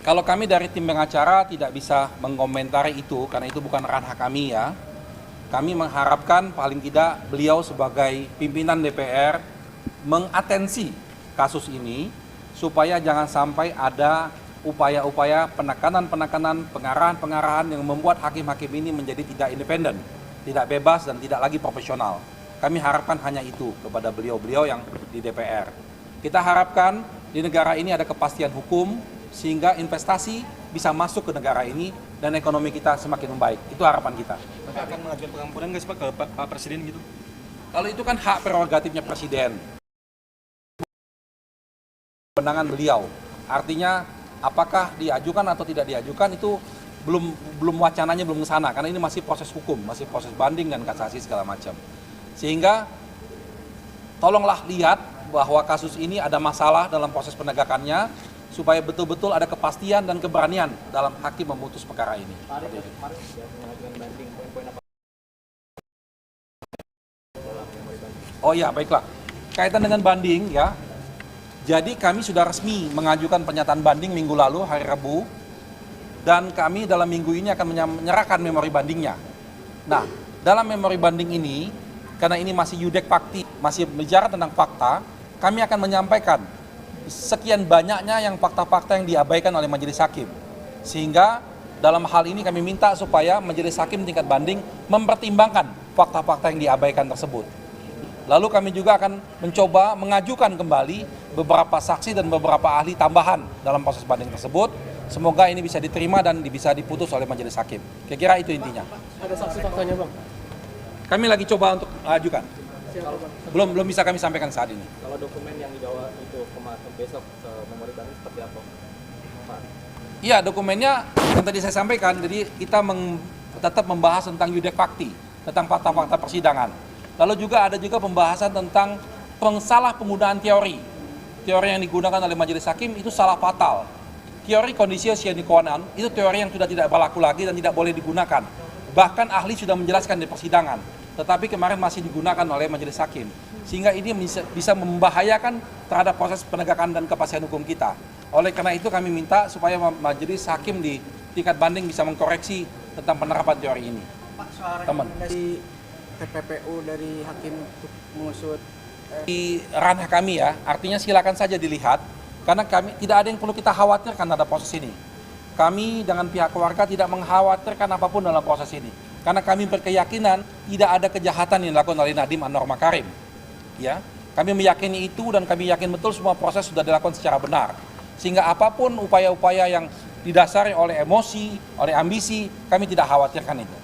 Kalau kami dari tim pengacara tidak bisa mengomentari itu karena itu bukan ranah kami ya. Kami mengharapkan paling tidak beliau sebagai pimpinan DPR mengatensi kasus ini supaya jangan sampai ada upaya-upaya penekanan-penekanan, pengarahan-pengarahan yang membuat hakim-hakim ini menjadi tidak independen, tidak bebas dan tidak lagi profesional. Kami harapkan hanya itu kepada beliau-beliau yang di DPR. Kita harapkan di negara ini ada kepastian hukum sehingga investasi bisa masuk ke negara ini dan ekonomi kita semakin membaik. Itu harapan kita. Bapak akan mengajukan pengampunan nggak sih Pak ke Pak Presiden gitu? Kalau itu kan hak prerogatifnya Presiden. Kewenangan beliau. Artinya apakah diajukan atau tidak diajukan itu belum wacananya belum ke sana karena ini masih proses hukum, masih proses banding dan kasasi segala macam. Sehingga tolonglah lihat bahwa kasus ini ada masalah dalam proses penegakannya supaya betul-betul ada kepastian dan keberanian dalam hakim memutus perkara ini. Oh ya, baiklah. Kaitan dengan banding ya. Jadi kami sudah resmi mengajukan pernyataan banding minggu lalu hari Rabu dan kami dalam minggu ini akan menyerahkan memori bandingnya. Nah, dalam memori banding ini karena ini masih yudek fakti, masih bicara tentang fakta, kami akan menyampaikan sekian banyaknya yang fakta-fakta yang diabaikan oleh majelis hakim. Sehingga dalam hal ini kami minta supaya majelis hakim tingkat banding mempertimbangkan fakta-fakta yang diabaikan tersebut. Lalu kami juga akan mencoba mengajukan kembali beberapa saksi dan beberapa ahli tambahan dalam proses banding tersebut. Semoga ini bisa diterima dan bisa diputus oleh majelis hakim. Kira-kira itu intinya. Ada saksi faktanya Bang? Kami lagi coba untuk ajukan. Belum bisa kami sampaikan saat ini. Kalau dokumen yang dibawa itu besok ke memori banding seperti apa? Pak? Iya, dokumennya yang tadi saya sampaikan. Jadi kita tetap membahas tentang yudek fakti, tentang fakta-fakta persidangan. Lalu juga ada pembahasan tentang salah penggunaan teori. Teori yang digunakan oleh majelis hakim itu salah fatal. Teori kondisi sine qua non itu teori yang sudah tidak berlaku lagi dan tidak boleh digunakan. Bahkan ahli sudah menjelaskan di persidangan, tetapi kemarin masih digunakan oleh majelis hakim. Sehingga ini bisa membahayakan terhadap proses penegakan dan kepastian hukum kita. Oleh karena itu kami minta supaya majelis hakim di tingkat banding bisa mengkoreksi tentang penerapan teori ini. Pak, soal rekomendasi TPPU dari hakim untuk mengusut di ranah kami ya, artinya silakan saja dilihat karena kami tidak ada yang perlu kita khawatirkan pada proses ini. Kami dengan pihak keluarga tidak mengkhawatirkan apapun dalam proses ini. Karena kami berkeyakinan tidak ada kejahatan yang dilakukan oleh Nadiem Anwar Makarim. Ya, kami meyakini itu dan kami yakin betul semua proses sudah dilakukan secara benar. Sehingga apapun upaya-upaya yang didasari oleh emosi, oleh ambisi, kami tidak khawatirkan itu.